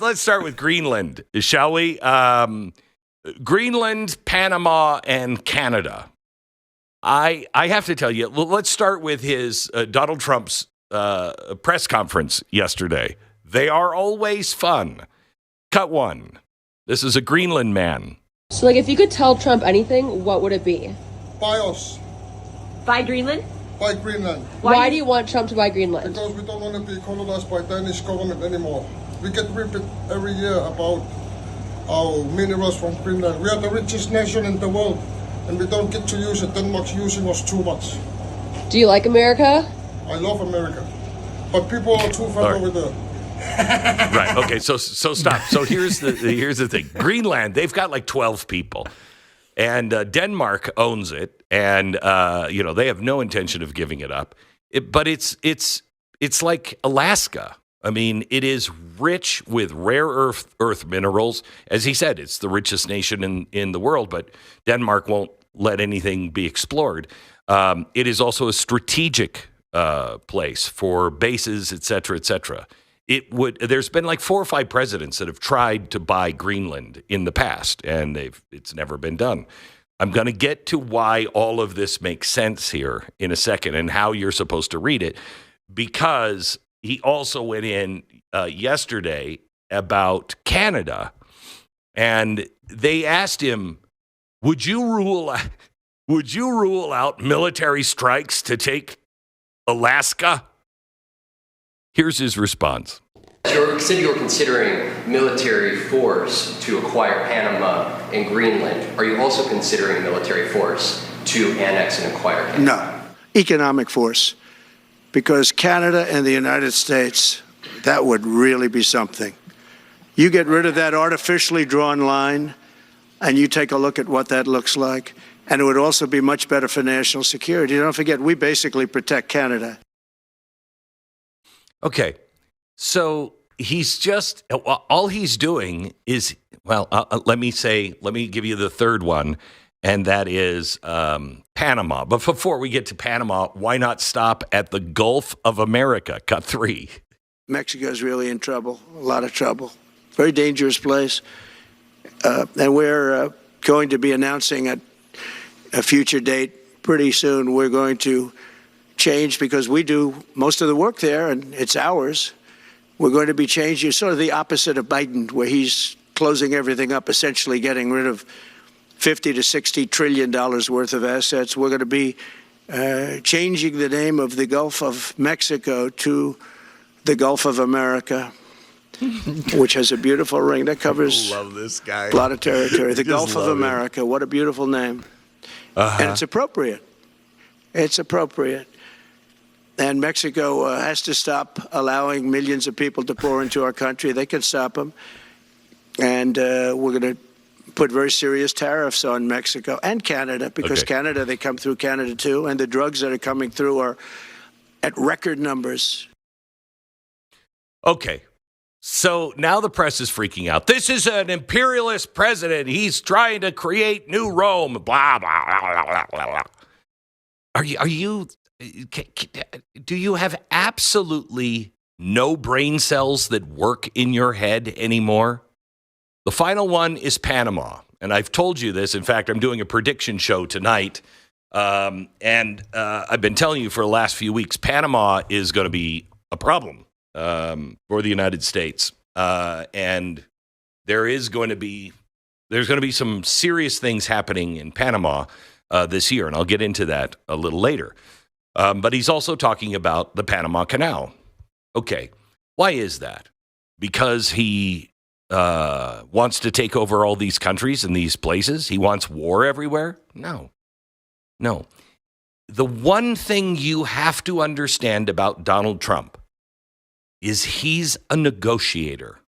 Let's start with Greenland, shall we? Greenland, Panama, and Canada. I have to tell you, let's start with his Donald Trump's press conference yesterday. They are always fun. Cut one. This is a Greenland man. So, if you could tell Trump anything, what would it be? Buy us. Buy Greenland? Buy Greenland. Why do you want Trump to buy Greenland? Because we don't want to be colonized by Danish government anymore. We get ripped every year about our minerals from Greenland. We are the richest nation in the world, and we don't get to use it. Denmark's using us too much. Do you like America? I love America, but people are too far over there. Right. Okay. So stop. So here's the thing. Greenland, they've got like 12 people, and Denmark owns it, and they have no intention of giving it up. But it's like Alaska. I mean, it is rich with rare earth minerals. As he said, it's the richest nation in the world, but Denmark won't let anything be explored. It is also a strategic place for bases, et cetera, et cetera. There's been like 4 or 5 presidents that have tried to buy Greenland in the past, and it's never been done. I'm going to get to why all of this makes sense here in a second and how you're supposed to read it, because he also went in yesterday about Canada, and they asked him, would you rule out military strikes to take Alaska? Here's his response. You said you were considering military force to acquire Panama and Greenland. Are you also considering military force to annex and acquire Canada? No, economic force. Because Canada and the United States, that would really be something. You get rid of that artificially drawn line, and you take a look at what that looks like, and it would also be much better for national security. Don't forget, we basically protect Canada. Okay, so he's just, all he's doing is, let me give you the third one, and that is Panama. But before we get to Panama, why not stop at the Gulf of America? Cut 3. Mexico's really in trouble, a lot of trouble. Very dangerous place. And we're going to be announcing at a future date pretty soon. We're going to change, because we do most of the work there and it's ours. We're going to be changing, sort of the opposite of Biden, where he's closing everything up, essentially getting rid of $50 to $60 trillion worth of assets. We're going to be changing the name of the Gulf of Mexico to the Gulf of America, which has a beautiful ring that covers love this guy. A lot of territory. The Gulf of America, what a beautiful name. And it's appropriate. It's appropriate. And Mexico has to stop allowing millions of people to pour into our country. They can stop them. And we're going to put very serious tariffs on Mexico and Canada, because Canada, they come through Canada too, and the drugs that are coming through are at record numbers. Okay, so now the press is freaking out. This is an imperialist president. He's trying to create new Rome. Blah, blah, blah, blah, blah, blah. Do you have absolutely no brain cells that work in your head anymore? The final one is Panama, and I've told you this. In fact, I'm doing a prediction show tonight, and I've been telling you for the last few weeks, Panama is going to be a problem for the United States, and there's going to be some serious things happening in Panama this year, and I'll get into that a little later. But he's also talking about the Panama Canal. Okay, why is that? Because he wants to take over all these countries and these places? He wants war everywhere? No. The one thing you have to understand about Donald Trump is he's a negotiator.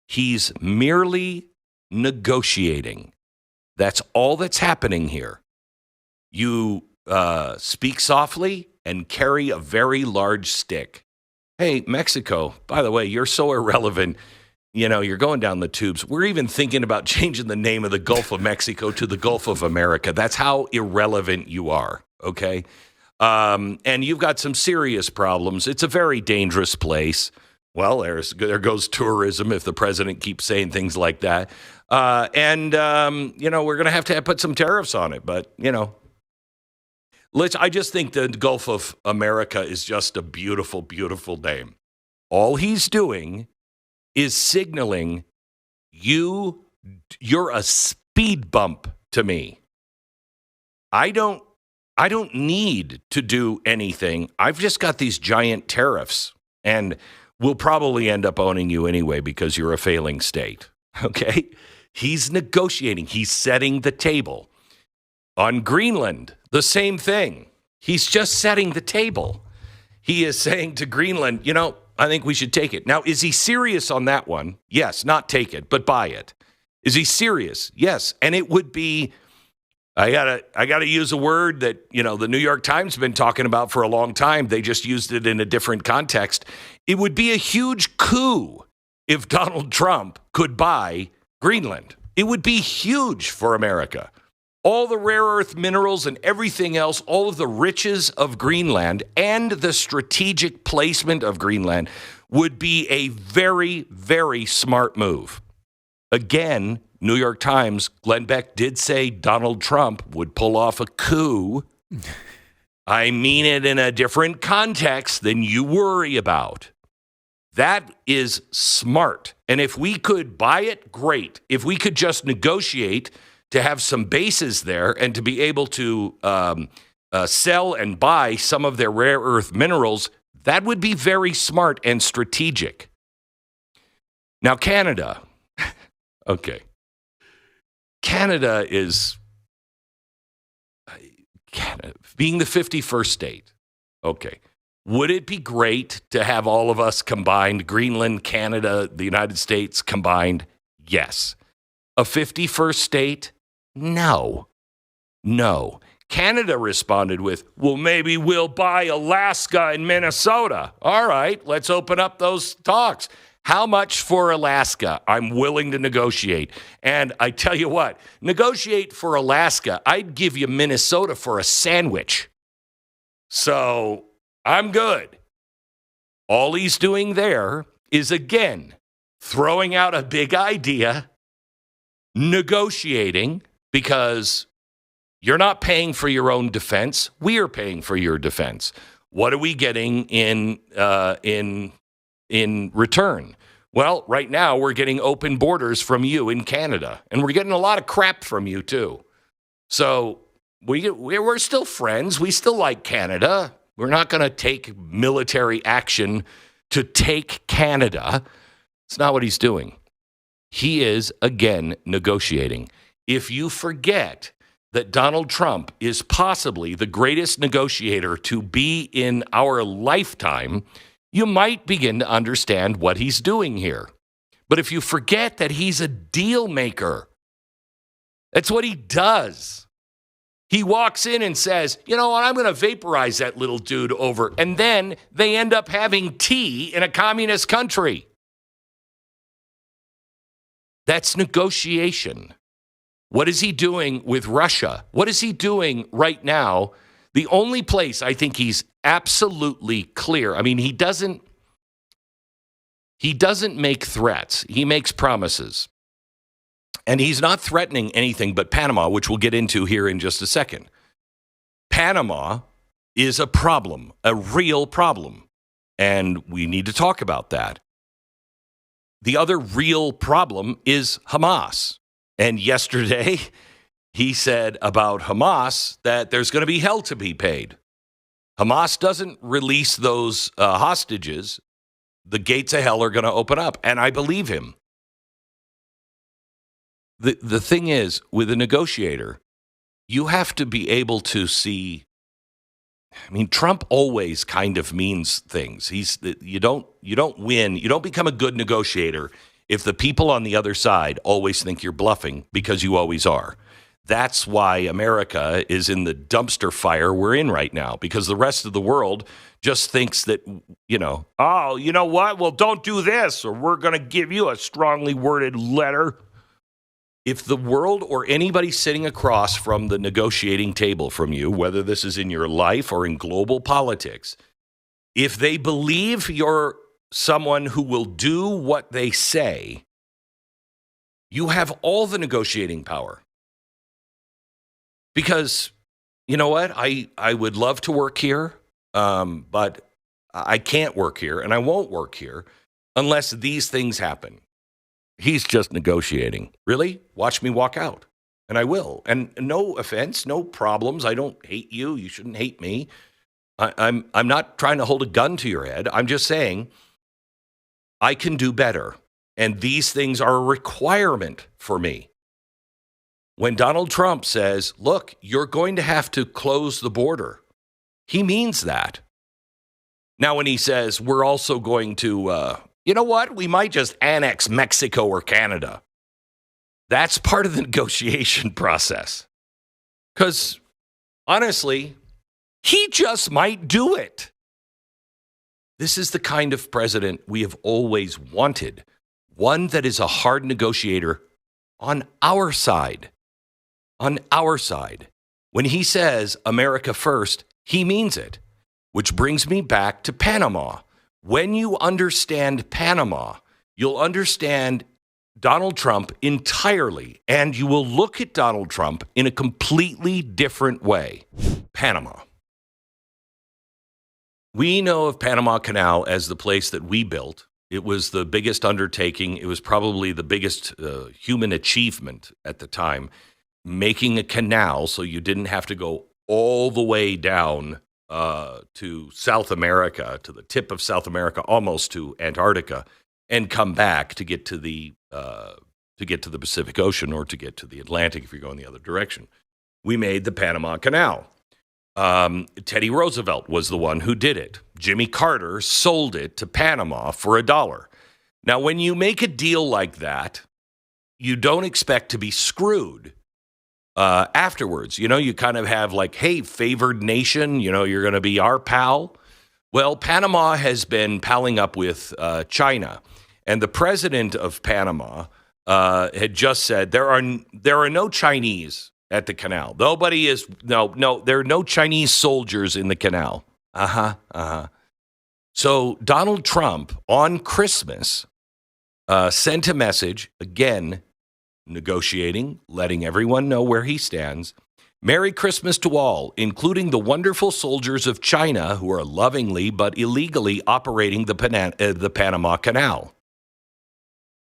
He's merely negotiating. That's all that's happening here. You speak softly and carry a very large stick. Hey, Mexico, by the way, you're so irrelevant. You know, you're going down the tubes. We're even thinking about changing the name of the Gulf of Mexico to the Gulf of America. That's how irrelevant you are, okay? And you've got some serious problems. It's a very dangerous place. Well, there goes tourism if the president keeps saying things like that. We're going to have to put some tariffs on it. But, I just think the Gulf of America is just a beautiful, beautiful name. All he's doing is signaling you're a speed bump to me. I don't need to do anything. I've just got these giant tariffs, and we'll probably end up owning you anyway because you're a failing state. Okay? He's negotiating. He's setting the table. On Greenland, the same thing. He's just setting the table. He is saying to Greenland, I think we should take it. Now, is he serious on that one? Yes, not take it, but buy it. Is he serious? Yes. And it would be, I gotta use a word that, the New York Times has been talking about for a long time. They just used it in a different context. It would be a huge coup if Donald Trump could buy Greenland. It would be huge for America. All the rare earth minerals and everything else, all of the riches of Greenland and the strategic placement of Greenland would be a very, very smart move. Again, New York Times, Glenn Beck did say Donald Trump would pull off a coup. I mean it in a different context than you worry about. That is smart. And if we could buy it, great. If we could just negotiate to have some bases there and to be able to sell and buy some of their rare earth minerals, that would be very smart and strategic. Now, Canada. Okay. Canada is being the 51st state. Okay. Would it be great to have all of us combined, Greenland, Canada, the United States combined? Yes. A 51st state? No. Canada responded with, well, maybe we'll buy Alaska and Minnesota. All right, let's open up those talks. How much for Alaska? I'm willing to negotiate. And I tell you what, negotiate for Alaska. I'd give you Minnesota for a sandwich. So I'm good. All he's doing there is, again, throwing out a big idea, negotiating, because you're not paying for your own defense. We are paying for your defense. What are we getting in return? Well, right now we're getting open borders from you in Canada, and we're getting a lot of crap from you too. So we're still friends. We still like Canada. We're not going to take military action to take Canada. It's not what he's doing. He is, again, negotiating. If you forget that Donald Trump is possibly the greatest negotiator to be in our lifetime, you might begin to understand what he's doing here. But if you forget that he's a deal maker, that's what he does. He walks in and says, you know what, I'm going to vaporize that little dude over. And then they end up having tea in a communist country. That's negotiation. What is he doing with Russia? What is he doing right now? The only place I think he's absolutely clear. I mean, he doesn't make threats. He makes promises. And he's not threatening anything but Panama, which we'll get into here in just a second. Panama is a problem, a real problem. And we need to talk about that. The other real problem is Hamas. And yesterday, he said about Hamas that there's going to be hell to be paid. Hamas doesn't release those hostages. The gates of hell are going to open up. And I believe him. The thing is, with a negotiator, you have to be able to see. I mean, Trump always kind of means things. You don't win. You don't become a good negotiator if the people on the other side always think you're bluffing, because you always are. That's why America is in the dumpster fire we're in right now, because the rest of the world just thinks that, oh, you know what? Well, don't do this, or we're going to give you a strongly worded letter. If the world or anybody sitting across from the negotiating table from you, whether this is in your life or in global politics, if they believe you're someone who will do what they say, you have all the negotiating power. Because, you know what? I would love to work here, but I can't work here, and I won't work here unless these things happen. He's just negotiating. Really? Watch me walk out. And I will. And no offense, no problems. I don't hate you. You shouldn't hate me. I'm not trying to hold a gun to your head. I'm just saying I can do better. And these things are a requirement for me. When Donald Trump says, look, you're going to have to close the border, he means that. Now, when he says we're also going to, you know what, we might just annex Mexico or Canada, that's part of the negotiation process. Because, honestly, he just might do it. This is the kind of president we have always wanted, one that is a hard negotiator on our side. On our side. When he says America first, he means it. Which brings me back to Panama. When you understand Panama, you'll understand Donald Trump entirely, and you will look at Donald Trump in a completely different way. Panama. We know of Panama Canal as the place that we built. It was the biggest undertaking. It was probably the biggest human achievement at the time, making a canal so you didn't have to go all the way down to South America, to the tip of South America, almost to Antarctica, and come back to get to the Pacific Ocean or to get to the Atlantic if you're going the other direction. We made the Panama Canal. Teddy Roosevelt was the one who did it. Jimmy Carter sold it to Panama for $1. Now, when you make a deal like that, you don't expect to be screwed afterwards. You know, you kind of have like, hey, favored nation, you know, you're going to be our pal. Well, Panama has been palling up with China. And the president of Panama had just said there are no Chinese at the canal. There are no Chinese soldiers in the canal. So Donald Trump on Christmas sent a message, again, negotiating, letting everyone know where he stands. Merry Christmas to all, including the wonderful soldiers of China who are lovingly but illegally operating the Panama Canal.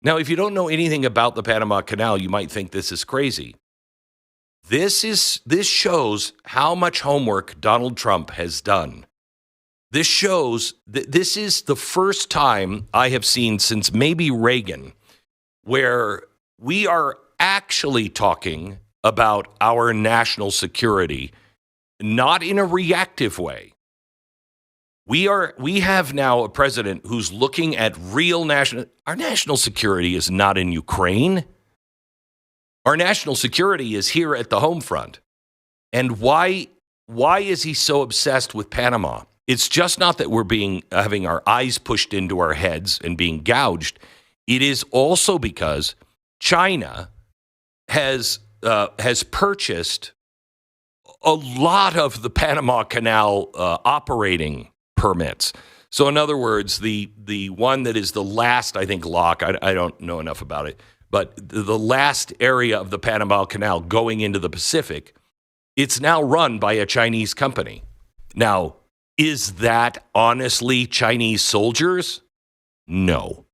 Now, if you don't know anything about the Panama Canal, you might think this is crazy. This shows how much homework Donald Trump has done. This shows that this is the first time I have seen since maybe Reagan where we are actually talking about our national security, not in a reactive way. We have now a president who's looking at our national security is not in Ukraine. Our national security is here at the home front. And why is he so obsessed with Panama? It's just not that we're having our eyes pushed into our heads and being gouged. It is also because China has purchased a lot of the Panama Canal operating permits. So in other words, the one that is the last, I think, lock, I don't know enough about it, but the last area of the Panama Canal going into the Pacific, it's now run by a Chinese company. Now, is that honestly Chinese soldiers? No.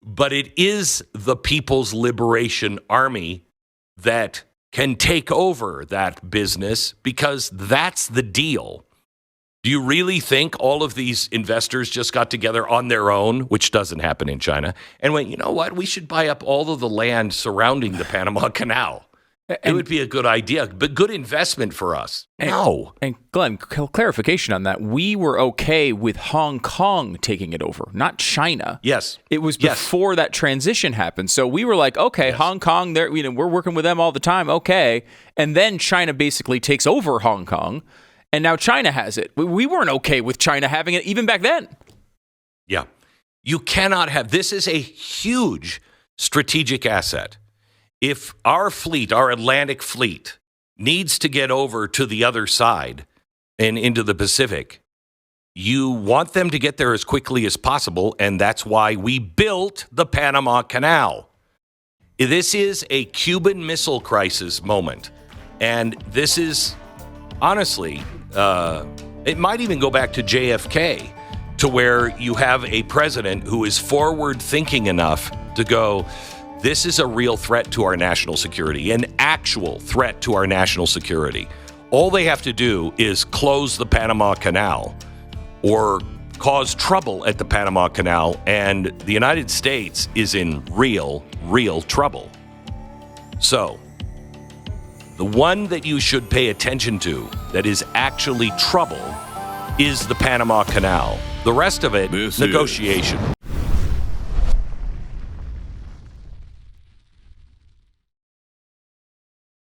But it is the People's Liberation Army that can take over that business because that's the deal. Do you really think all of these investors just got together on their own, which doesn't happen in China, and went, you know what, we should buy up all of the land surrounding the Panama Canal? It would be a good idea, but good investment for us. No. And Glenn, clarification on that. We were okay with Hong Kong taking it over, not China. Yes. It was before that transition happened. So we were like, okay, yes. Hong Kong, we're working with them all the time, okay. And then China basically takes over Hong Kong, and now China has it. We weren't okay with China having it even back then. Yeah. You cannot have, this is a huge strategic asset. If our fleet, our Atlantic fleet, needs to get over to the other side and into the Pacific, You want them to get there as quickly as possible, and that's why we built the Panama Canal. This is a Cuban Missile Crisis moment, and this is, honestly, it might even go back to JFK, to where you have a president who is forward-thinking enough to go, this is a real threat to our national security, an actual threat to our national security. All they have to do is close the Panama Canal or cause trouble at the Panama Canal, and the United States is in real trouble. So, the one that you should pay attention to that is actually trouble is the Panama Canal. The rest of it, negotiation.